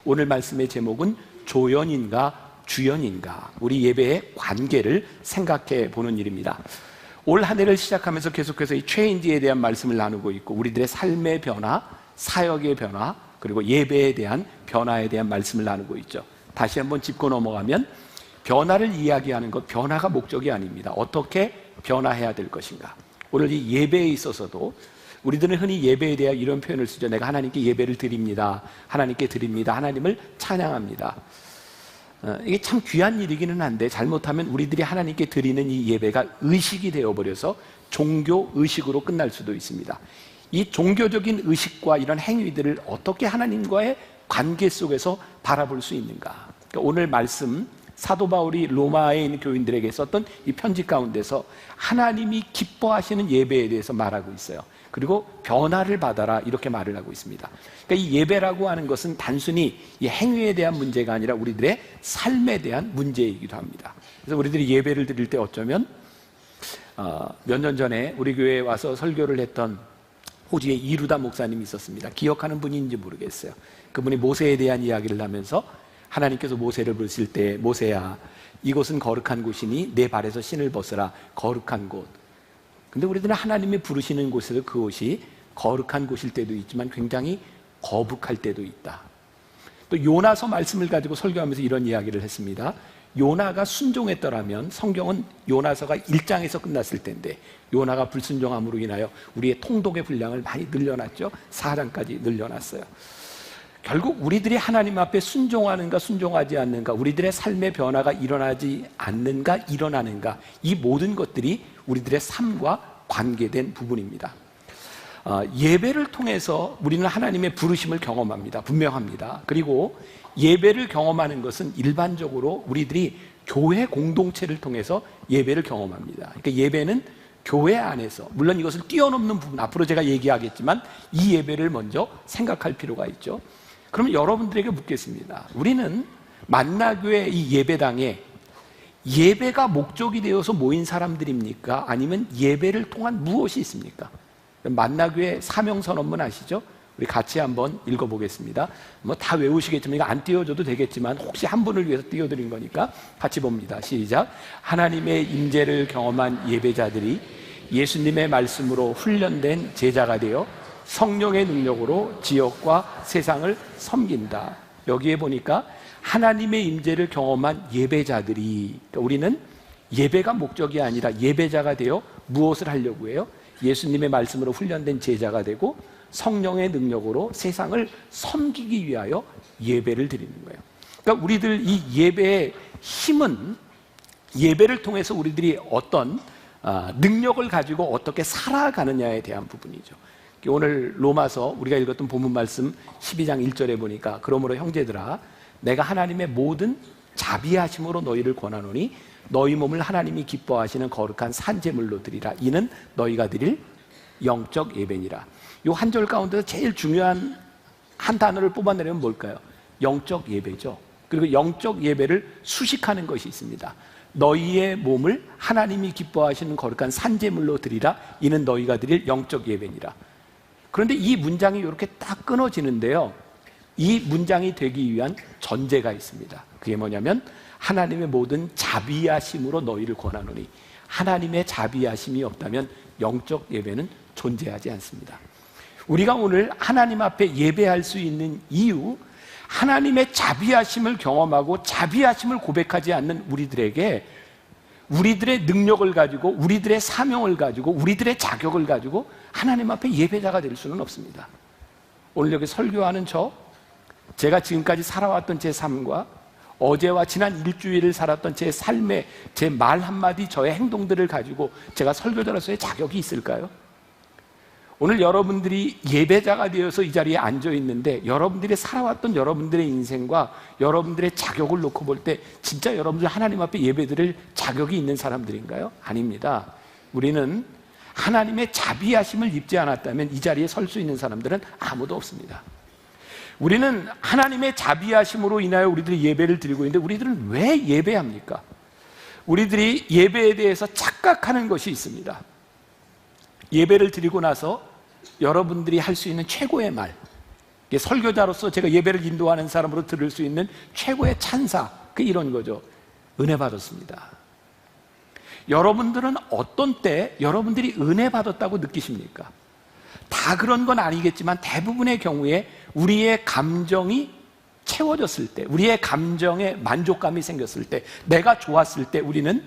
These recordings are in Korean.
오늘 말씀의 제목은 조연인가 주연인가, 우리 예배의 관계를 생각해 보는 일입니다. 올 한 해를 시작하면서 계속해서 이 체인지에 대한 말씀을 나누고 있고, 우리들의 삶의 변화, 사역의 변화, 그리고 예배에 대한 변화에 대한 말씀을 나누고 있죠. 다시 한번 짚고 넘어가면, 변화를 이야기하는 것, 변화가 목적이 아닙니다. 어떻게 변화해야 될 것인가. 오늘 이 예배에 있어서도 우리들은 흔히 예배에 대해 이런 표현을 쓰죠. 내가 하나님께 예배를 드립니다. 하나님께 드립니다. 하나님을 찬양합니다. 이게 참 귀한 일이기는 한데, 잘못하면 우리들이 하나님께 드리는 이 예배가 의식이 되어버려서 종교 의식으로 끝날 수도 있습니다. 이 종교적인 의식과 이런 행위들을 어떻게 하나님과의 관계 속에서 바라볼 수 있는가. 그러니까 오늘 말씀, 사도 바울이 로마에 있는 교인들에게 썼던 이 편지 가운데서 하나님이 기뻐하시는 예배에 대해서 말하고 있어요. 그리고 변화를 받아라, 이렇게 말을 하고 있습니다. 그러니까 이 예배라고 하는 것은 단순히 이 행위에 대한 문제가 아니라 우리들의 삶에 대한 문제이기도 합니다. 그래서 우리들이 예배를 드릴 때 어쩌면 몇 년 전에 우리 교회에 와서 설교를 했던 호주의 이루다 목사님이 있었습니다. 기억하는 분인지 모르겠어요. 그분이 모세에 대한 이야기를 하면서 하나님께서 모세를 부르실 때, 모세야, 이곳은 거룩한 곳이니 내 발에서 신을 벗으라. 거룩한 곳. 근데 우리들은 하나님이 부르시는 곳에서 그곳이 거룩한 곳일 때도 있지만 굉장히 거북할 때도 있다. 또 요나서 말씀을 가지고 설교하면서 이런 이야기를 했습니다. 요나가 순종했더라면 성경은 요나서가 1장에서 끝났을 텐데, 요나가 불순종함으로 인하여 우리의 통독의 분량을 많이 늘려놨죠. 4장까지 늘려놨어요. 결국 우리들이 하나님 앞에 순종하는가 순종하지 않는가, 우리들의 삶의 변화가 일어나지 않는가 일어나는가, 이 모든 것들이 우리들의 삶과 관계된 부분입니다. 예배를 통해서 우리는 하나님의 부르심을 경험합니다. 분명합니다. 그리고 예배를 경험하는 것은 일반적으로 우리들이 교회 공동체를 통해서 예배를 경험합니다. 그러니까 예배는 교회 안에서, 물론 이것을 뛰어넘는 부분, 앞으로 제가 얘기하겠지만 이 예배를 먼저 생각할 필요가 있죠. 그러면 여러분들에게 묻겠습니다. 우리는 만나교회 이 예배당에 예배가 목적이 되어서 모인 사람들입니까? 아니면 예배를 통한 무엇이 있습니까? 만나교회 사명선언문 아시죠? 우리 같이 한번 읽어보겠습니다. 뭐 다 외우시겠지만 이거 안 띄워줘도 되겠지만 혹시 한 분을 위해서 띄워드린 거니까 같이 봅니다. 시작. 하나님의 임재를 경험한 예배자들이 예수님의 말씀으로 훈련된 제자가 되어 성령의 능력으로 지역과 세상을 섬긴다. 여기에 보니까 하나님의 임재를 경험한 예배자들이, 그러니까 우리는 예배가 목적이 아니라 예배자가 되어 무엇을 하려고 해요? 예수님의 말씀으로 훈련된 제자가 되고 성령의 능력으로 세상을 섬기기 위하여 예배를 드리는 거예요. 그러니까 우리들 이 예배의 힘은 예배를 통해서 우리들이 어떤 능력을 가지고 어떻게 살아가느냐에 대한 부분이죠. 오늘 로마서 우리가 읽었던 본문 말씀 12장 1절에 보니까, 그러므로 형제들아, 내가 하나님의 모든 자비하심으로 너희를 권하노니 너희 몸을 하나님이 기뻐하시는 거룩한 산제물로 드리라. 이는 너희가 드릴 영적 예배니라. 이 한 절 가운데서 제일 중요한 한 단어를 뽑아내려면 뭘까요? 영적 예배죠. 그리고 영적 예배를 수식하는 것이 있습니다. 너희의 몸을 하나님이 기뻐하시는 거룩한 산제물로 드리라. 이는 너희가 드릴 영적 예배니라. 그런데 이 문장이 이렇게 딱 끊어지는데요, 이 문장이 되기 위한 전제가 있습니다. 그게 뭐냐면 하나님의 모든 자비하심으로 너희를 권하노니, 하나님의 자비하심이 없다면 영적 예배는 존재하지 않습니다. 우리가 오늘 하나님 앞에 예배할 수 있는 이유, 하나님의 자비하심을 경험하고 자비하심을 고백하지 않는 우리들에게 우리들의 능력을 가지고, 우리들의 사명을 가지고, 우리들의 자격을 가지고 하나님 앞에 예배자가 될 수는 없습니다. 오늘 여기 설교하는 제가 지금까지 살아왔던 제 삶과 어제와 지난 일주일을 살았던 제 삶의 제 말 한마디, 저의 행동들을 가지고 제가 설교자로서의 자격이 있을까요? 오늘 여러분들이 예배자가 되어서 이 자리에 앉아 있는데, 여러분들이 살아왔던 여러분들의 인생과 여러분들의 자격을 놓고 볼 때 진짜 여러분들 하나님 앞에 예배드릴 자격이 있는 사람들인가요? 아닙니다. 우리는 하나님의 자비하심을 입지 않았다면 이 자리에 설 수 있는 사람들은 아무도 없습니다. 우리는 하나님의 자비하심으로 인하여 우리들이 예배를 드리고 있는데, 우리들은 왜 예배합니까? 우리들이 예배에 대해서 착각하는 것이 있습니다. 예배를 드리고 나서 여러분들이 할 수 있는 최고의 말, 이게 설교자로서 제가 예배를 인도하는 사람으로 들을 수 있는 최고의 찬사, 이런 거죠. 은혜 받았습니다. 여러분들은 어떤 때 여러분들이 은혜 받았다고 느끼십니까? 다 그런 건 아니겠지만 대부분의 경우에 우리의 감정이 채워졌을 때, 우리의 감정에 만족감이 생겼을 때, 내가 좋았을 때 우리는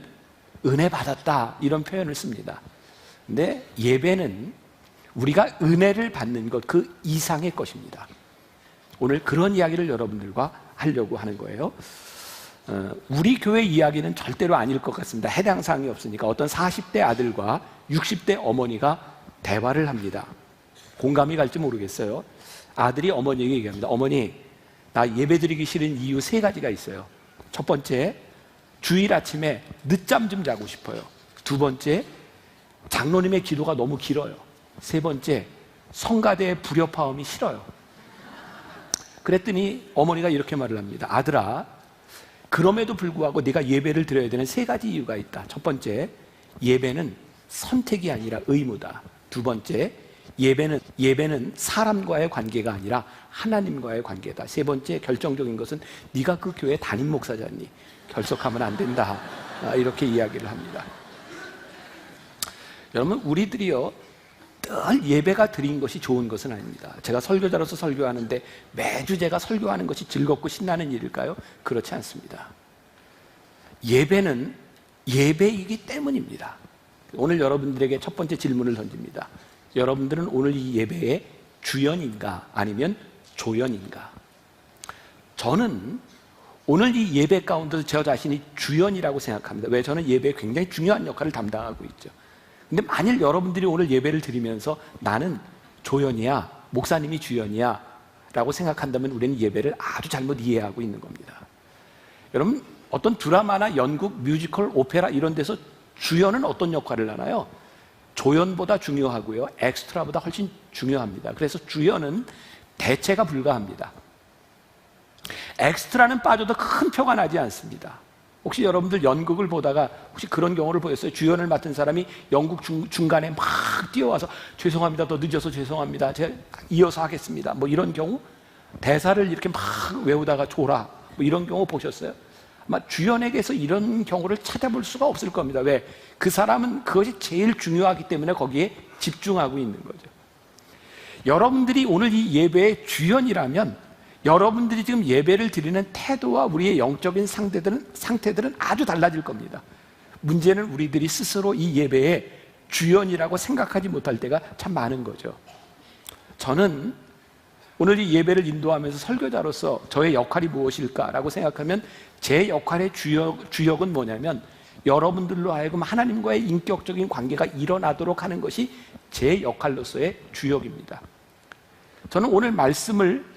은혜 받았다, 이런 표현을 씁니다. 근데 예배는 우리가 은혜를 받는 것 그 이상의 것입니다. 오늘 그런 이야기를 여러분들과 하려고 하는 거예요. 우리 교회 이야기는 절대로 아닐 것 같습니다. 해당 사항이 없으니까. 어떤 40대 아들과 60대 어머니가 대화를 합니다. 공감이 갈지 모르겠어요. 아들이 어머니에게 얘기합니다. 어머니, 나 예배드리기 싫은 이유 3가지가 있어요. 첫 번째, 주일 아침에 늦잠 좀 자고 싶어요. 두 번째, 장로님의 기도가 너무 길어요. 세 번째, 성가대의 불협화음이 싫어요. 그랬더니 어머니가 이렇게 말을 합니다. 아들아, 그럼에도 불구하고 네가 예배를 드려야 되는 3가지 이유가 있다. 첫 번째, 예배는 선택이 아니라 의무다. 두 번째, 예배는 사람과의 관계가 아니라 하나님과의 관계다. 세 번째, 결정적인 것은 네가 그 교회 담임 목사잖니. 결석하면 안 된다. 이렇게 이야기를 합니다. 여러분, 우리들이요, 늘 예배가 드린 것이 좋은 것은 아닙니다. 제가 설교자로서 설교하는데 매주 제가 설교하는 것이 즐겁고 신나는 일일까요? 그렇지 않습니다. 예배는 예배이기 때문입니다. 오늘 여러분들에게 첫 번째 질문을 던집니다. 여러분들은 오늘 이 예배의 주연인가 아니면 조연인가? 저는 오늘 이 예배 가운데서 저 자신이 주연이라고 생각합니다. 왜? 저는 예배에 굉장히 중요한 역할을 담당하고 있죠. 근데 만일 여러분들이 오늘 예배를 드리면서 나는 조연이야, 목사님이 주연이야 라고 생각한다면 우리는 예배를 아주 잘못 이해하고 있는 겁니다. 여러분, 어떤 드라마나 연극, 뮤지컬, 오페라 이런 데서 주연은 어떤 역할을 하나요? 조연보다 중요하고요, 엑스트라보다 훨씬 중요합니다. 그래서 주연은 대체가 불가합니다. 엑스트라는 빠져도 큰 표가 나지 않습니다. 혹시 여러분들 연극을 보다가 혹시 그런 경우를 보셨어요? 주연을 맡은 사람이 연극 중간에 막 뛰어와서 죄송합니다, 더 늦어서 죄송합니다, 제가 이어서 하겠습니다, 뭐 이런 경우, 대사를 이렇게 막 외우다가 졸아, 뭐 이런 경우 보셨어요? 아마 주연에게서 이런 경우를 찾아볼 수가 없을 겁니다. 왜? 그 사람은 그것이 제일 중요하기 때문에 거기에 집중하고 있는 거죠. 여러분들이 오늘 이 예배의 주연이라면 여러분들이 지금 예배를 드리는 태도와 우리의 영적인 상태들은 아주 달라질 겁니다. 문제는 우리들이 스스로 이 예배의 주연이라고 생각하지 못할 때가 참 많은 거죠. 저는 오늘 이 예배를 인도하면서 설교자로서 저의 역할이 무엇일까라고 생각하면 제 역할의 주역은 뭐냐면 여러분들로 하여금 하나님과의 인격적인 관계가 일어나도록 하는 것이 제 역할로서의 주역입니다. 저는 오늘 말씀을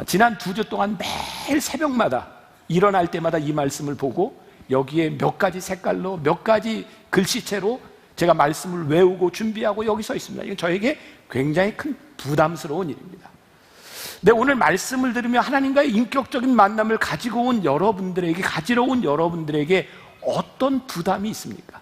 지난 2주 동안 매일 새벽마다 일어날 때마다 이 말씀을 보고 여기에 몇 가지 색깔로 몇 가지 글씨체로 제가 말씀을 외우고 준비하고 여기 서 있습니다. 이건 저에게 굉장히 큰 부담스러운 일입니다. 근데 오늘 말씀을 들으며 하나님과의 인격적인 만남을 가지러 온 여러분들에게 어떤 부담이 있습니까?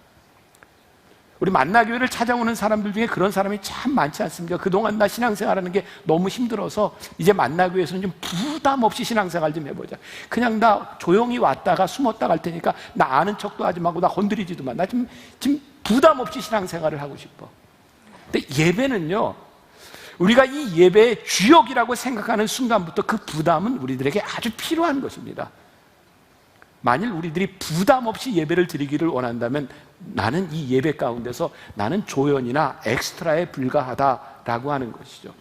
우리 만나교회를 찾아오는 사람들 중에 그런 사람이 참 많지 않습니까? 그동안 나 신앙생활하는 게 너무 힘들어서 이제 만나교회에서는 좀 부담 없이 신앙생활 좀 해보자. 그냥 나 조용히 왔다가 숨었다 갈 테니까 나 아는 척도 하지 말고 나 건드리지도 마. 나 지금 부담 없이 신앙생활을 하고 싶어. 근데 예배는요, 우리가 이 예배의 주역이라고 생각하는 순간부터 그 부담은 우리들에게 아주 필요한 것입니다. 만일 우리들이 부담 없이 예배를 드리기를 원한다면 나는 이 예배 가운데서 나는 조연이나 엑스트라에 불과하다라고 하는 것이죠.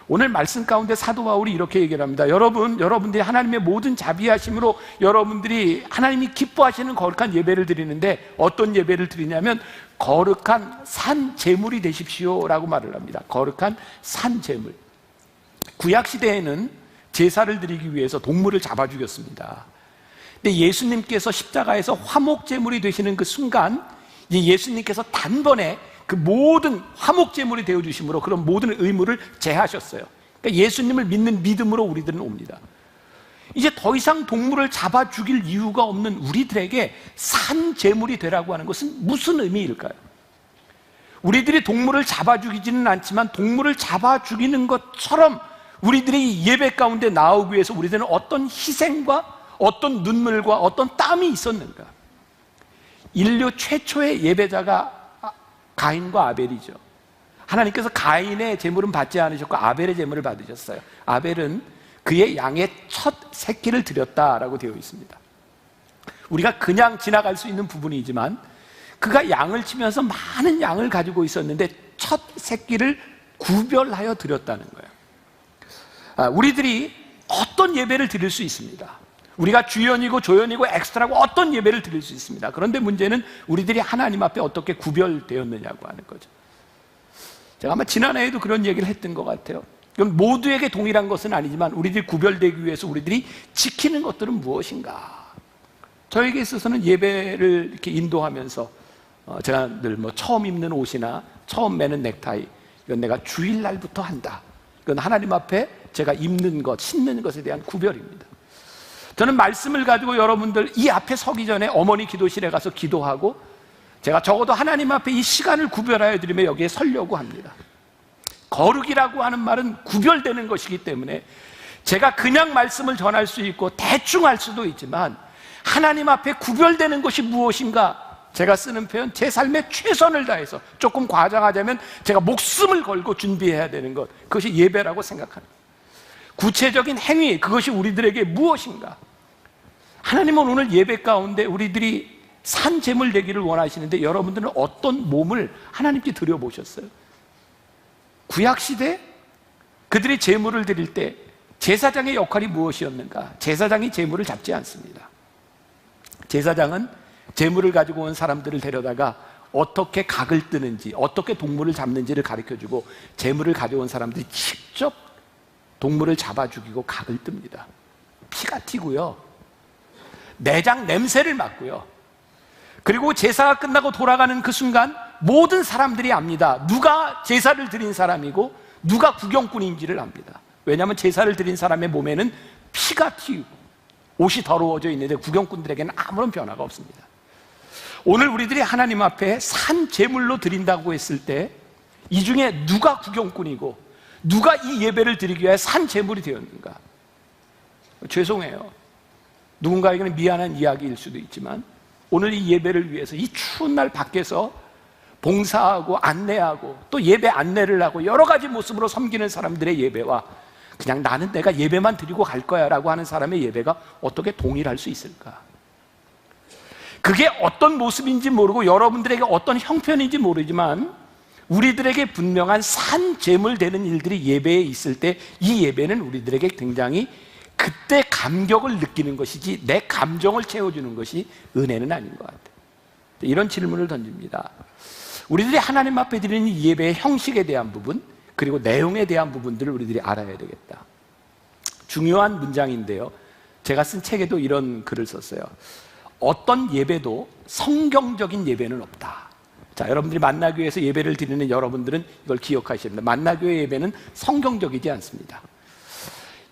오늘 말씀 가운데 사도 바울이 이렇게 얘기를 합니다. 여러분들이 하나님의 모든 자비하심으로 여러분들이 하나님이 기뻐하시는 거룩한 예배를 드리는데 어떤 예배를 드리냐면 거룩한 산 제물이 되십시오라고 말을 합니다. 거룩한 산 제물. 구약 시대에는 제사를 드리기 위해서 동물을 잡아 죽였습니다. 근데 예수님께서 십자가에서 화목제물이 되시는 그 순간 예수님께서 단번에 그 모든 화목제물이 되어주심으로 그런 모든 의무를 제하셨어요. 그러니까 예수님을 믿는 믿음으로 우리들은 옵니다. 이제 더 이상 동물을 잡아 죽일 이유가 없는 우리들에게 산제물이 되라고 하는 것은 무슨 의미일까요? 우리들이 동물을 잡아 죽이지는 않지만 동물을 잡아 죽이는 것처럼 우리들이 예배 가운데 나오기 위해서 우리들은 어떤 희생과 어떤 눈물과 어떤 땀이 있었는가? 인류 최초의 예배자가 가인과 아벨이죠. 하나님께서 가인의 제물은 받지 않으셨고 아벨의 제물을 받으셨어요. 아벨은 그의 양의 첫 새끼를 드렸다라고 되어 있습니다. 우리가 그냥 지나갈 수 있는 부분이지만 그가 양을 치면서 많은 양을 가지고 있었는데 첫 새끼를 구별하여 드렸다는 거예요. 우리들이 어떤 예배를 드릴 수 있습니다. 우리가 주연이고 조연이고 엑스트라고 어떤 예배를 드릴 수 있습니다. 그런데 문제는 우리들이 하나님 앞에 어떻게 구별되었느냐고 하는 거죠. 제가 아마 지난해에도 그런 얘기를 했던 것 같아요. 이건 모두에게 동일한 것은 아니지만 우리들이 구별되기 위해서 우리들이 지키는 것들은 무엇인가? 저에게 있어서는 예배를 이렇게 인도하면서 제가 늘 처음 입는 옷이나 처음 매는 넥타이, 이건 내가 주일날부터 한다. 이건 하나님 앞에 제가 입는 것, 신는 것에 대한 구별입니다. 저는 말씀을 가지고 여러분들 이 앞에 서기 전에 어머니 기도실에 가서 기도하고 제가 적어도 하나님 앞에 이 시간을 구별하여 드리며 여기에 서려고 합니다. 거룩이라고 하는 말은 구별되는 것이기 때문에 제가 그냥 말씀을 전할 수 있고 대충 할 수도 있지만 하나님 앞에 구별되는 것이 무엇인가? 제가 쓰는 표현, 제 삶에 최선을 다해서 조금 과장하자면 제가 목숨을 걸고 준비해야 되는 것, 그것이 예배라고 생각합니다. 구체적인 행위, 그것이 우리들에게 무엇인가? 하나님은 오늘 예배 가운데 우리들이 산 제물 되기를 원하시는데 여러분들은 어떤 몸을 하나님께 드려보셨어요? 구약시대 그들이 제물을 드릴 때 제사장의 역할이 무엇이었는가? 제사장이 제물을 잡지 않습니다. 제사장은 제물을 가지고 온 사람들을 데려다가 어떻게 각을 뜨는지, 어떻게 동물을 잡는지를 가르쳐주고 제물을 가져온 사람들이 직접 동물을 잡아 죽이고 각을 뜹니다. 피가 튀고요, 내장 냄새를 맡고요, 그리고 제사가 끝나고 돌아가는 그 순간 모든 사람들이 압니다. 누가 제사를 드린 사람이고 누가 구경꾼인지를 압니다. 왜냐하면 제사를 드린 사람의 몸에는 피가 튀고 옷이 더러워져 있는데 구경꾼들에게는 아무런 변화가 없습니다. 오늘 우리들이 하나님 앞에 산 제물로 드린다고 했을 때 이 중에 누가 구경꾼이고 누가 이 예배를 드리기 위해 산 제물이 되었는가? 죄송해요. 누군가에게는 미안한 이야기일 수도 있지만 오늘 이 예배를 위해서 이 추운 날 밖에서 봉사하고 안내하고 또 예배 안내를 하고 여러 가지 모습으로 섬기는 사람들의 예배와 그냥 나는 내가 예배만 드리고 갈 거야 라고 하는 사람의 예배가 어떻게 동일할 수 있을까? 그게 어떤 모습인지 모르고 여러분들에게 어떤 형편인지 모르지만 우리들에게 분명한 산 제물 되는 일들이 예배에 있을 때 이 예배는 우리들에게 굉장히 그때 감격을 느끼는 것이지 내 감정을 채워주는 것이 은혜는 아닌 것 같아요. 이런 질문을 던집니다. 우리들이 하나님 앞에 드리는 이 예배의 형식에 대한 부분 그리고 내용에 대한 부분들을 우리들이 알아야 되겠다. 중요한 문장인데요, 제가 쓴 책에도 이런 글을 썼어요. 어떤 예배도 성경적인 예배는 없다. 자, 여러분들이 만나교회에서 예배를 드리는 여러분들은 이걸 기억하셔야 됩니다. 만나교회 예배는 성경적이지 않습니다.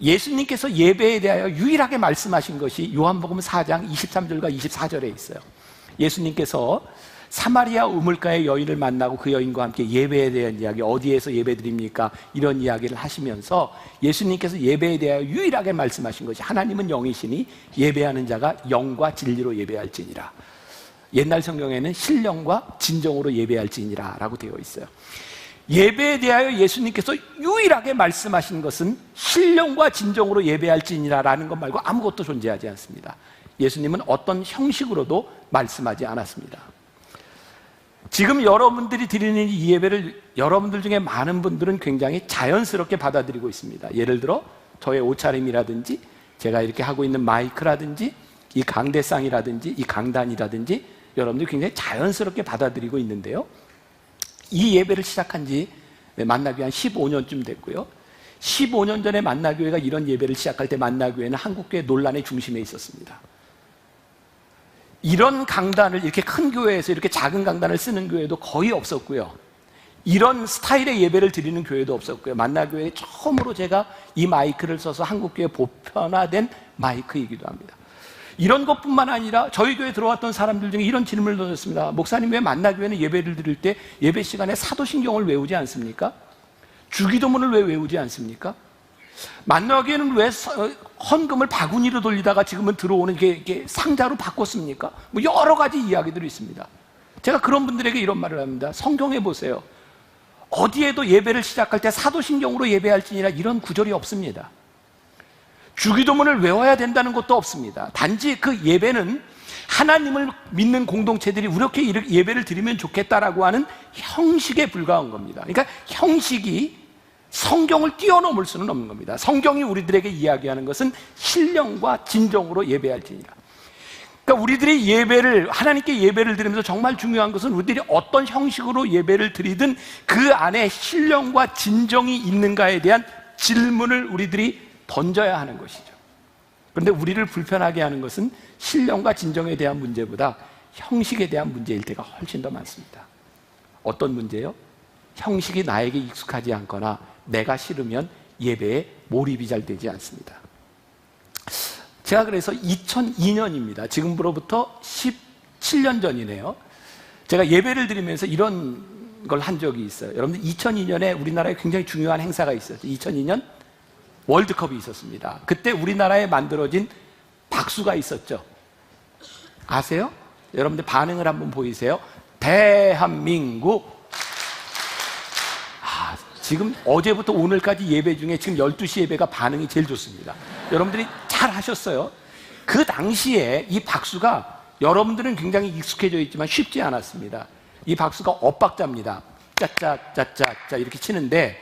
예수님께서 예배에 대하여 유일하게 말씀하신 것이 요한복음 4장 23절과 24절에 있어요. 예수님께서 사마리아 우물가의 여인을 만나고 그 여인과 함께 예배에 대한 이야기, 어디에서 예배 드립니까? 이런 이야기를 하시면서 예수님께서 예배에 대하여 유일하게 말씀하신 것이 하나님은 영이시니 예배하는 자가 영과 진리로 예배할지니라. 옛날 성경에는 신령과 진정으로 예배할지니라 라고 되어 있어요. 예배에 대하여 예수님께서 유일하게 말씀하신 것은 신령과 진정으로 예배할지니라 라는 것 말고 아무것도 존재하지 않습니다. 예수님은 어떤 형식으로도 말씀하지 않았습니다. 지금 여러분들이 드리는 이 예배를 여러분들 중에 많은 분들은 굉장히 자연스럽게 받아들이고 있습니다. 예를 들어 저의 옷차림이라든지 제가 이렇게 하고 있는 마이크라든지 이 강대상이라든지 이 강단이라든지 여러분들이 굉장히 자연스럽게 받아들이고 있는데요, 이 예배를 시작한 지 만나교회 한 15년쯤 됐고요, 15년 전에 만나교회가 이런 예배를 시작할 때 만나교회는 한국교회 논란의 중심에 있었습니다. 이런 강단을 이렇게 큰 교회에서 이렇게 작은 강단을 쓰는 교회도 거의 없었고요, 이런 스타일의 예배를 드리는 교회도 없었고요, 만나교회에 처음으로 제가 이 마이크를 써서 한국교회 보편화된 마이크이기도 합니다. 이런 것뿐만 아니라 저희 교회에 들어왔던 사람들 중에 이런 질문을 던졌습니다. 목사님, 왜 만나교회는 예배를 드릴 때 예배 시간에 사도신경을 외우지 않습니까? 주기도문을 왜 외우지 않습니까? 만나기에는 왜 헌금을 바구니로 돌리다가 지금은 들어오는 이게 상자로 바꿨습니까? 뭐 여러 가지 이야기들이 있습니다. 제가 그런 분들에게 이런 말을 합니다. 성경에 보세요. 어디에도 예배를 시작할 때 사도신경으로 예배할지니라 이런 구절이 없습니다. 주기도문을 외워야 된다는 것도 없습니다. 단지 그 예배는 하나님을 믿는 공동체들이 이렇게 예배를 드리면 좋겠다라고 하는 형식에 불과한 겁니다. 그러니까 형식이 성경을 뛰어넘을 수는 없는 겁니다. 성경이 우리들에게 이야기하는 것은 신령과 진정으로 예배할지니라. 그러니까 우리들이 하나님께 예배를 드리면서 정말 중요한 것은 우리들이 어떤 형식으로 예배를 드리든 그 안에 신령과 진정이 있는가에 대한 질문을 우리들이 던져야 하는 것이죠. 그런데 우리를 불편하게 하는 것은 신령과 진정에 대한 문제보다 형식에 대한 문제일 때가 훨씬 더 많습니다. 어떤 문제요? 형식이 나에게 익숙하지 않거나 내가 싫으면 예배에 몰입이 잘 되지 않습니다. 제가 그래서 2002년입니다. 지금으로부터 17년 전이네요. 제가 예배를 드리면서 이런 걸 한 적이 있어요. 여러분들 2002년에 우리나라에 굉장히 중요한 행사가 있었죠. 2002년 월드컵이 있었습니다. 그때 우리나라에 만들어진 박수가 있었죠. 아세요? 여러분들 반응을 한번 보이세요. 대한민국. 지금 어제부터 오늘까지 예배 중에 지금 12시 예배가 반응이 제일 좋습니다. 여러분들이 잘 하셨어요. 그 당시에 이 박수가 여러분들은 굉장히 익숙해져 있지만 쉽지 않았습니다. 이 박수가 엇박자입니다. 짜짜짜짜짜 이렇게 치는데,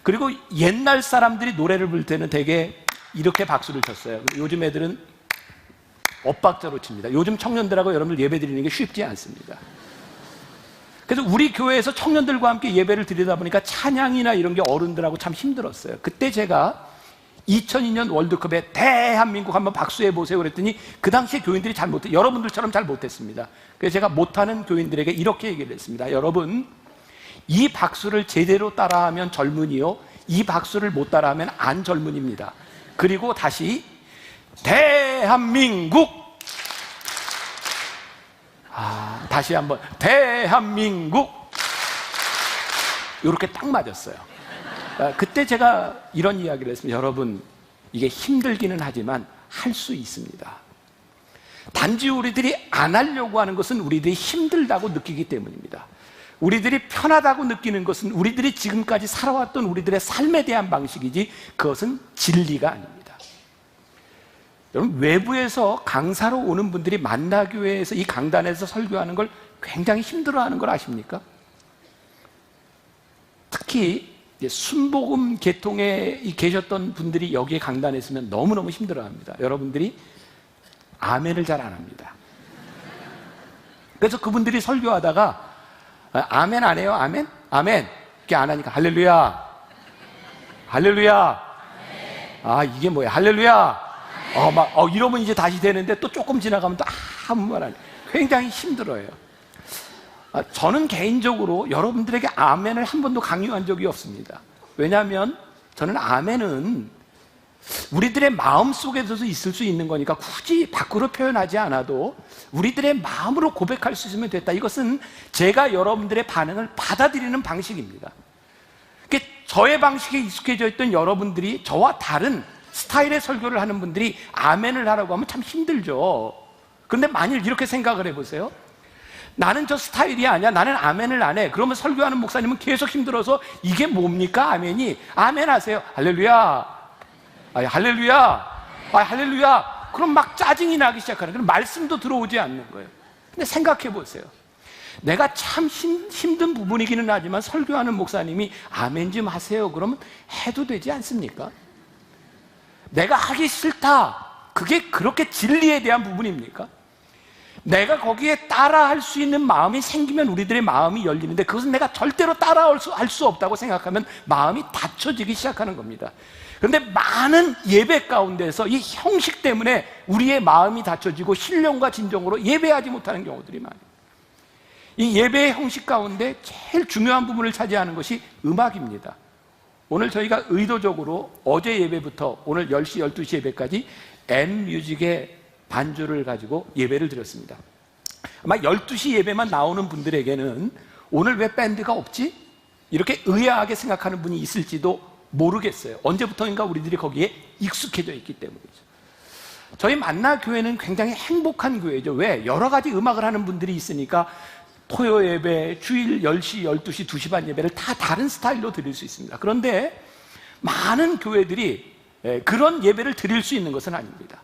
그리고 옛날 사람들이 노래를 부를 때는 되게 이렇게 박수를 쳤어요. 요즘 애들은 엇박자로 칩니다. 요즘 청년들하고 여러분들 예배 드리는 게 쉽지 않습니다. 그래서 우리 교회에서 청년들과 함께 예배를 드리다 보니까 찬양이나 이런 게 어른들하고 참 힘들었어요. 그때 제가 2002년 월드컵에 대한민국 한번 박수해 보세요 그랬더니 그 당시에 교인들이 잘 못해, 여러분들처럼 잘 못했습니다. 그래서 제가 못하는 교인들에게 이렇게 얘기를 했습니다. 여러분, 이 박수를 제대로 따라하면 젊은이요, 이 박수를 못 따라하면 안 젊은입니다. 그리고 다시 대한민국. 다시 한번 대한민국. 이렇게 딱 맞았어요. 그때 제가 이런 이야기를 했습니다. 여러분, 이게 힘들기는 하지만 할 수 있습니다. 단지 우리들이 안 하려고 하는 것은 우리들이 힘들다고 느끼기 때문입니다. 우리들이 편하다고 느끼는 것은 우리들이 지금까지 살아왔던 우리들의 삶에 대한 방식이지 그것은 진리가 아닙니다. 여러분, 외부에서 강사로 오는 분들이 만나교회에서 이 강단에서 설교하는 걸 굉장히 힘들어하는 걸 아십니까? 특히 순복음 계통에 계셨던 분들이 여기에 강단에 있으면 너무너무 힘들어합니다. 여러분들이 아멘을 잘 안 합니다. 그래서 그분들이 설교하다가 아멘 안 해요? 아멘? 아멘. 이렇게 안 하니까 할렐루야, 할렐루야. 이게 뭐야? 할렐루야. 이러면 이제 다시 되는데 또 조금 지나가면 또 아무 말 안 해요. 굉장히 힘들어요. 저는 개인적으로 여러분들에게 아멘을 한 번도 강요한 적이 없습니다. 왜냐하면 저는 아멘은 우리들의 마음 속에서도 있을 수 있는 거니까 굳이 밖으로 표현하지 않아도 우리들의 마음으로 고백할 수 있으면 됐다. 이것은 제가 여러분들의 반응을 받아들이는 방식입니다. 저의 방식에 익숙해져 있던 여러분들이 저와 다른 스타일의 설교를 하는 분들이 아멘을 하라고 하면 참 힘들죠. 그런데 만일 이렇게 생각을 해보세요. 나는 저 스타일이 아니야, 나는 아멘을 안 해. 그러면 설교하는 목사님은 계속 힘들어서 이게 뭡니까 아멘이? 아멘 하세요. 할렐루야, 할렐루야, 할렐루야. 그럼 막 짜증이 나기 시작하는, 그럼 말씀도 들어오지 않는 거예요. 근데 생각해 보세요. 내가 참 힘든 부분이기는 하지만 설교하는 목사님이 아멘 좀 하세요 그러면 해도 되지 않습니까? 내가 하기 싫다, 그게 그렇게 진리에 대한 부분입니까? 내가 거기에 따라할 수 있는 마음이 생기면 우리들의 마음이 열리는데 그것은 내가 절대로 따라할 수 없다고 생각하면 마음이 닫혀지기 시작하는 겁니다. 그런데 많은 예배 가운데서 이 형식 때문에 우리의 마음이 닫혀지고 신령과 진정으로 예배하지 못하는 경우들이 많아요. 이 예배의 형식 가운데 제일 중요한 부분을 차지하는 것이 음악입니다. 오늘 저희가 의도적으로 어제 예배부터 오늘 10시, 12시 예배까지 N뮤직의 반주를 가지고 예배를 드렸습니다. 아마 12시 예배만 나오는 분들에게는 오늘 왜 밴드가 없지? 이렇게 의아하게 생각하는 분이 있을지도 모르겠어요. 언제부터인가 우리들이 거기에 익숙해져 있기 때문이죠. 저희 만나 교회는 굉장히 행복한 교회죠. 왜? 여러 가지 음악을 하는 분들이 있으니까 토요 예배, 주일 10시, 12시, 2시 반 예배를 다 다른 스타일로 드릴 수 있습니다. 그런데 많은 교회들이 그런 예배를 드릴 수 있는 것은 아닙니다.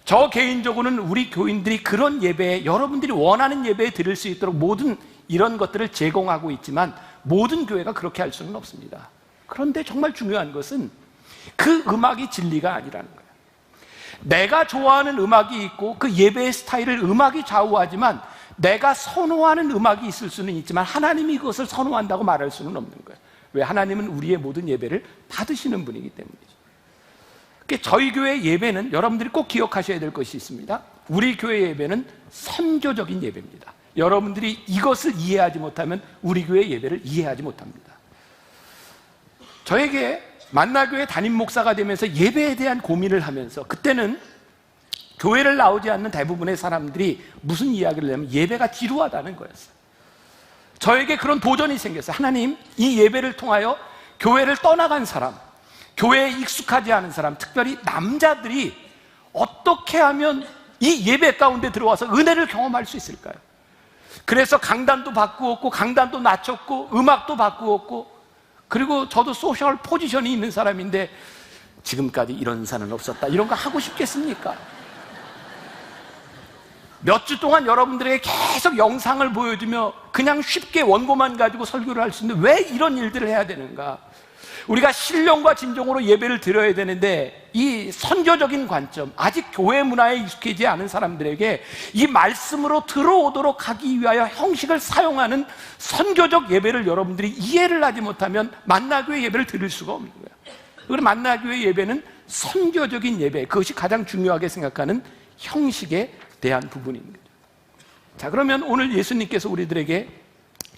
저 개인적으로는 우리 교인들이 그런 예배에, 여러분들이 원하는 예배에 드릴 수 있도록 모든 이런 것들을 제공하고 있지만 모든 교회가 그렇게 할 수는 없습니다. 그런데 정말 중요한 것은 그 음악이 진리가 아니라는 거예요. 내가 좋아하는 음악이 있고 그 예배의 스타일을 음악이 좌우하지만 내가 선호하는 음악이 있을 수는 있지만 하나님이 그것을 선호한다고 말할 수는 없는 거예요. 왜? 하나님은 우리의 모든 예배를 받으시는 분이기 때문이죠. 저희 교회 예배는 여러분들이 꼭 기억하셔야 될 것이 있습니다. 우리 교회 예배는 선교적인 예배입니다. 여러분들이 이것을 이해하지 못하면 우리 교회 예배를 이해하지 못합니다. 저에게 만나교회 담임 목사가 되면서 예배에 대한 고민을 하면서, 그때는 교회를 나오지 않는 대부분의 사람들이 무슨 이야기를 하면 예배가 지루하다는 거였어요. 저에게 그런 도전이 생겼어요. 하나님, 이 예배를 통하여 교회를 떠나간 사람, 교회에 익숙하지 않은 사람, 특별히 남자들이 어떻게 하면 이 예배 가운데 들어와서 은혜를 경험할 수 있을까요? 그래서 강단도 바꾸었고 강단도 낮췄고 음악도 바꾸었고, 그리고 저도 소셜 포지션이 있는 사람인데 지금까지 이런 사는 없었다, 이런 거 하고 싶겠습니까? 몇 주 동안 여러분들에게 계속 영상을 보여주며 그냥 쉽게 원고만 가지고 설교를 할 수 있는데 왜 이런 일들을 해야 되는가? 우리가 신령과 진정으로 예배를 드려야 되는데 이 선교적인 관점, 아직 교회 문화에 익숙해지지 않은 사람들에게 이 말씀으로 들어오도록 하기 위하여 형식을 사용하는 선교적 예배를 여러분들이 이해를 하지 못하면 만나교회 예배를 드릴 수가 없는 거예요. 그리고 만나교회 예배는 선교적인 예배, 그것이 가장 중요하게 생각하는 형식에 대한 부분입니다. 자, 그러면 오늘 예수님께서 우리들에게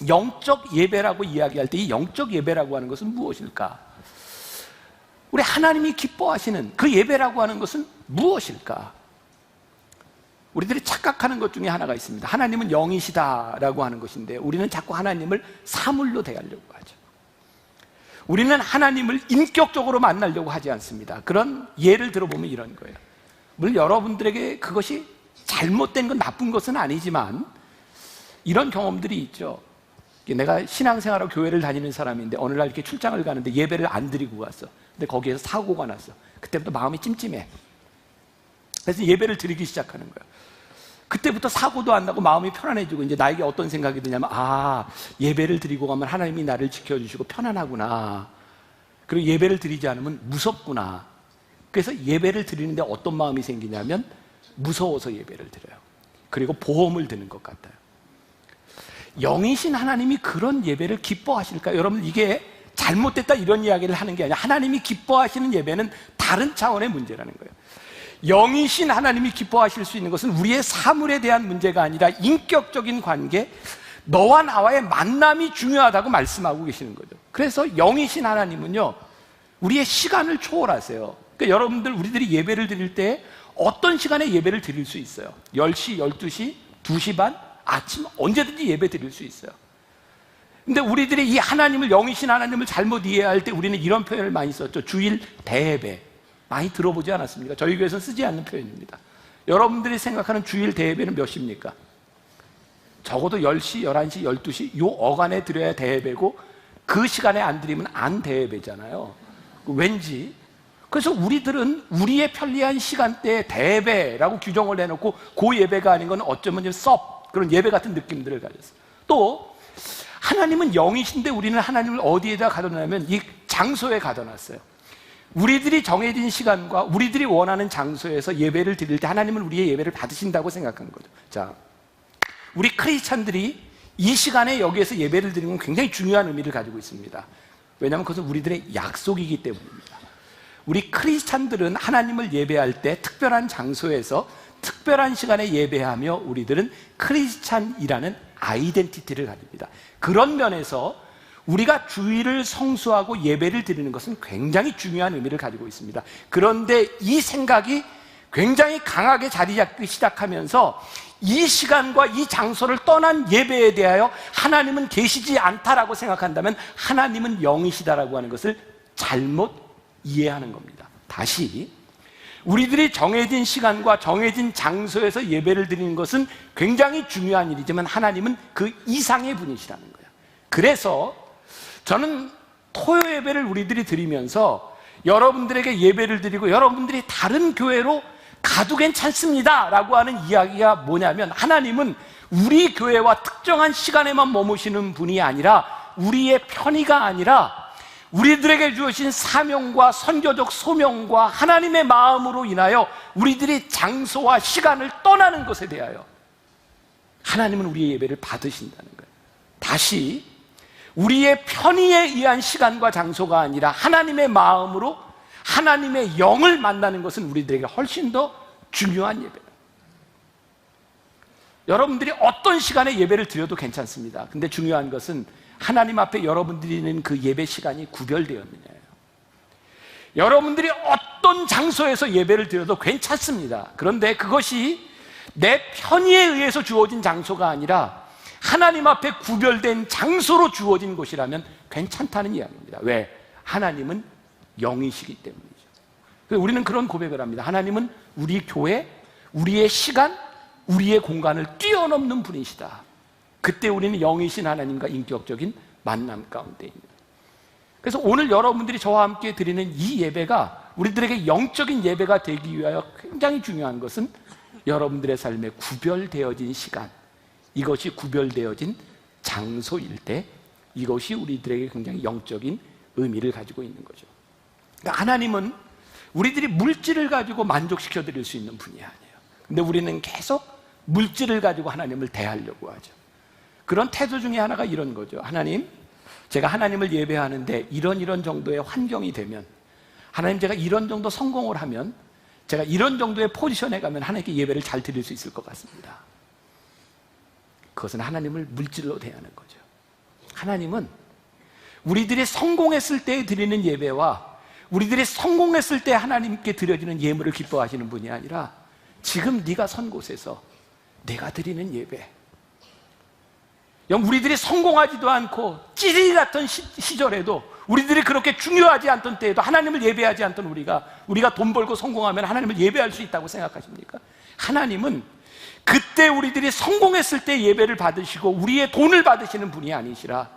영적 예배라고 이야기할 때 이 영적 예배라고 하는 것은 무엇일까? 우리 하나님이 기뻐하시는 그 예배라고 하는 것은 무엇일까? 우리들이 착각하는 것 중에 하나가 있습니다. 하나님은 영이시다라고 하는 것인데 우리는 자꾸 하나님을 사물로 대하려고 하죠. 우리는 하나님을 인격적으로 만나려고 하지 않습니다. 그런 예를 들어보면 이런 거예요. 물론 여러분들에게 그것이 잘못된 건 나쁜 것은 아니지만 이런 경험들이 있죠. 내가 신앙생활하고 교회를 다니는 사람인데 어느 날 이렇게 출장을 가는데 예배를 안 드리고 갔어. 근데 거기에서 사고가 났어. 그때부터 마음이 찜찜해. 그래서 예배를 드리기 시작하는 거야. 그때부터 사고도 안 나고 마음이 편안해지고 이제 나에게 어떤 생각이 드냐면, 아, 예배를 드리고 가면 하나님이 나를 지켜주시고 편안하구나. 그리고 예배를 드리지 않으면 무섭구나. 그래서 예배를 드리는데 어떤 마음이 생기냐면 무서워서 예배를 드려요. 그리고 보험을 드는 것 같아요. 영이신 하나님이 그런 예배를 기뻐하실까요? 여러분, 이게 잘못됐다 이런 이야기를 하는 게 아니라 하나님이 기뻐하시는 예배는 다른 차원의 문제라는 거예요. 영이신 하나님이 기뻐하실 수 있는 것은 우리의 사물에 대한 문제가 아니라 인격적인 관계, 너와 나와의 만남이 중요하다고 말씀하고 계시는 거죠. 그래서 영이신 하나님은요, 우리의 시간을 초월하세요. 그러니까 여러분들, 우리들이 예배를 드릴 때 어떤 시간에 예배를 드릴 수 있어요? 10시, 12시, 2시 반, 아침 언제든지 예배 드릴 수 있어요. 근데 우리들이 이 하나님을, 영이신 하나님을 잘못 이해할 때 우리는 이런 표현을 많이 썼죠. 주일 대예배. 많이 들어보지 않았습니까? 저희 교회에서는 쓰지 않는 표현입니다. 여러분들이 생각하는 주일 대예배는 몇 시입니까? 적어도 10시, 11시, 12시 요 어간에 드려야 대예배고 그 시간에 안 드리면 안 대예배잖아요. 왠지. 그래서 우리들은 우리의 편리한 시간대에 대예배라고 규정을 해놓고 그 예배가 아닌 건 어쩌면 그런 예배 같은 느낌들을 가졌어요. 또 하나님은 영이신데 우리는 하나님을 어디에다 가둬놨냐면 이 장소에 가둬놨어요. 우리들이 정해진 시간과 우리들이 원하는 장소에서 예배를 드릴 때 하나님은 우리의 예배를 받으신다고 생각한 거죠. 자, 우리 크리스찬들이 이 시간에 여기에서 예배를 드리는 건 굉장히 중요한 의미를 가지고 있습니다. 왜냐하면 그것은 우리들의 약속이기 때문입니다. 우리 크리스찬들은 하나님을 예배할 때 특별한 장소에서 특별한 시간에 예배하며 우리들은 크리스찬이라는 아이덴티티를 가집니다. 그런 면에서 우리가 주일을 성수하고 예배를 드리는 것은 굉장히 중요한 의미를 가지고 있습니다. 그런데 이 생각이 굉장히 강하게 자리 잡기 시작하면서 이 시간과 이 장소를 떠난 예배에 대하여 하나님은 계시지 않다라고 생각한다면 하나님은 영이시다라고 하는 것을 잘못 이해하는 겁니다. 다시, 우리들이 정해진 시간과 정해진 장소에서 예배를 드리는 것은 굉장히 중요한 일이지만 하나님은 그 이상의 분이시라는 거예요. 그래서 저는 토요 예배를 우리들이 드리면서 여러분들에게 예배를 드리고 여러분들이 다른 교회로 가도 괜찮습니다 라고 하는 이야기가 뭐냐면, 하나님은 우리 교회와 특정한 시간에만 머무시는 분이 아니라, 우리의 편의가 아니라 우리들에게 주어진 사명과 선교적 소명과 하나님의 마음으로 인하여 우리들이 장소와 시간을 떠나는 것에 대하여 하나님은 우리의 예배를 받으신다는 거예요. 다시, 우리의 편의에 의한 시간과 장소가 아니라 하나님의 마음으로 하나님의 영을 만나는 것은 우리들에게 훨씬 더 중요한 예배다. 여러분들이 어떤 시간에 예배를 드려도 괜찮습니다. 근데 중요한 것은 하나님 앞에 여러분들이 있는 그 예배 시간이 구별되었느냐예요. 여러분들이 어떤 장소에서 예배를 드려도 괜찮습니다. 그런데 그것이 내 편의에 의해서 주어진 장소가 아니라 하나님 앞에 구별된 장소로 주어진 곳이라면 괜찮다는 이야기입니다. 왜? 하나님은 영이시기 때문이죠. 우리는 그런 고백을 합니다. 하나님은 우리 교회, 우리의 시간, 우리의 공간을 뛰어넘는 분이시다. 그때 우리는 영이신 하나님과 인격적인 만남 가운데입니다. 그래서 오늘 여러분들이 저와 함께 드리는 이 예배가 우리들에게 영적인 예배가 되기 위하여 굉장히 중요한 것은 여러분들의 삶에 구별되어진 시간, 이것이 구별되어진 장소일 때 이것이 우리들에게 굉장히 영적인 의미를 가지고 있는 거죠. 그러니까 하나님은 우리들이 물질을 가지고 만족시켜 드릴 수 있는 분이 아니에요. 근데 우리는 계속 물질을 가지고 하나님을 대하려고 하죠. 그런 태도 중에 하나가 이런 거죠. 하나님, 제가 하나님을 예배하는데 이런 정도의 환경이 되면, 하나님 제가 이런 정도 성공을 하면, 제가 이런 정도의 포지션에 가면 하나님께 예배를 잘 드릴 수 있을 것 같습니다. 그것은 하나님을 물질로 대하는 거죠. 하나님은 우리들이 성공했을 때 드리는 예배와 우리들이 성공했을 때 하나님께 드려지는 예물을 기뻐하시는 분이 아니라, 지금 네가 선 곳에서 내가 드리는 예배, 우리들이 성공하지도 않고 찌릿 같은 시절에도, 우리들이 그렇게 중요하지 않던 때에도 하나님을 예배하지 않던 우리가 돈 벌고 성공하면 하나님을 예배할 수 있다고 생각하십니까? 하나님은 그때 우리들이 성공했을 때 예배를 받으시고 우리의 돈을 받으시는 분이 아니시라,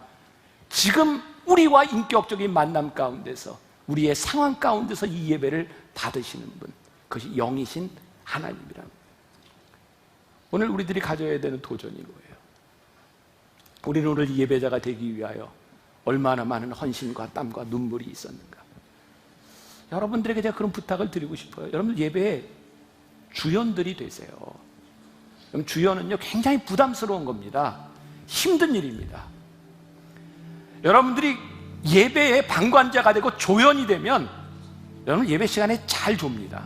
지금 우리와 인격적인 만남 가운데서, 우리의 상황 가운데서 이 예배를 받으시는 분, 그것이 영이신 하나님이랍니다. 오늘 우리들이 가져야 되는 도전이 뭐예요? 우리는 오늘 이 예배자가 되기 위하여 얼마나 많은 헌신과 땀과 눈물이 있었는가. 여러분들에게 제가 그런 부탁을 드리고 싶어요. 여러분, 예배의 주연들이 되세요. 그럼 주연은요, 굉장히 부담스러운 겁니다. 힘든 일입니다. 여러분들이 예배의 방관자가 되고 조연이 되면 여러분 예배 시간에 잘 좁니다.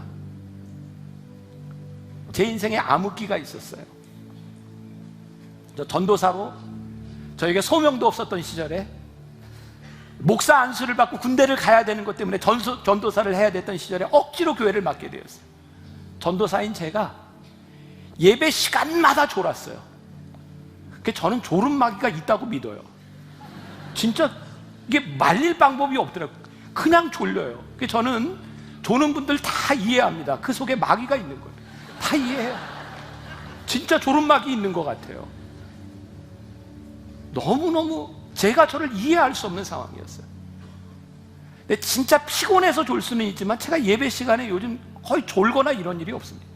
제 인생에 암흑기가 있었어요. 저 전도사로 저에게 소명도 없었던 시절에 목사 안수를 받고 군대를 가야 되는 것 때문에 전도사를 해야 됐던 시절에 억지로 교회를 맡게 되었어요. 전도사인 제가 예배 시간마다 졸았어요. 저는 졸음마귀가 있다고 믿어요. 진짜 이게 말릴 방법이 없더라고요. 그냥 졸려요. 저는 조는 분들 다 이해합니다. 그 속에 마귀가 있는 거예요. 다 이해해요. 진짜 졸음마귀 있는 것 같아요. 너무너무 제가 저를 이해할 수 없는 상황이었어요. 근데 진짜 피곤해서 졸 수는 있지만 제가 예배 시간에 요즘 거의 졸거나 이런 일이 없습니다.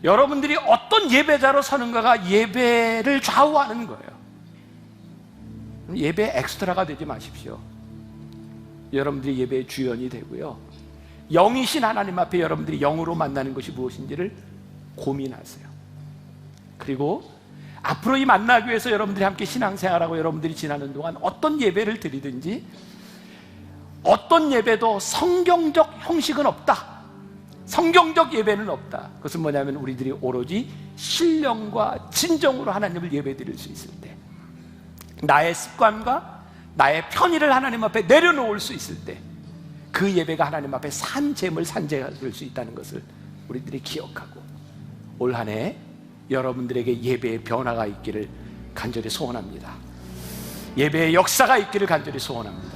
여러분들이 어떤 예배자로 서는가가 예배를 좌우하는 거예요. 예배 엑스트라가 되지 마십시오. 여러분들이 예배의 주연이 되고요, 영이신 하나님 앞에 여러분들이 영으로 만나는 것이 무엇인지를 고민하세요. 그리고 앞으로 이 만나기 위해서 여러분들이 함께 신앙생활하고 여러분들이 지나는 동안 어떤 예배를 드리든지, 어떤 예배도 성경적 형식은 없다, 성경적 예배는 없다. 그것은 뭐냐면 우리들이 오로지 신령과 진정으로 하나님을 예배 드릴 수 있을 때, 나의 습관과 나의 편의를 하나님 앞에 내려놓을 수 있을 때, 그 예배가 하나님 앞에 산재물 산재될 수 있다는 것을 우리들이 기억하고, 올 한 해 여러분들에게 예배의 변화가 있기를 간절히 소원합니다. 예배의 역사가 있기를 간절히 소원합니다.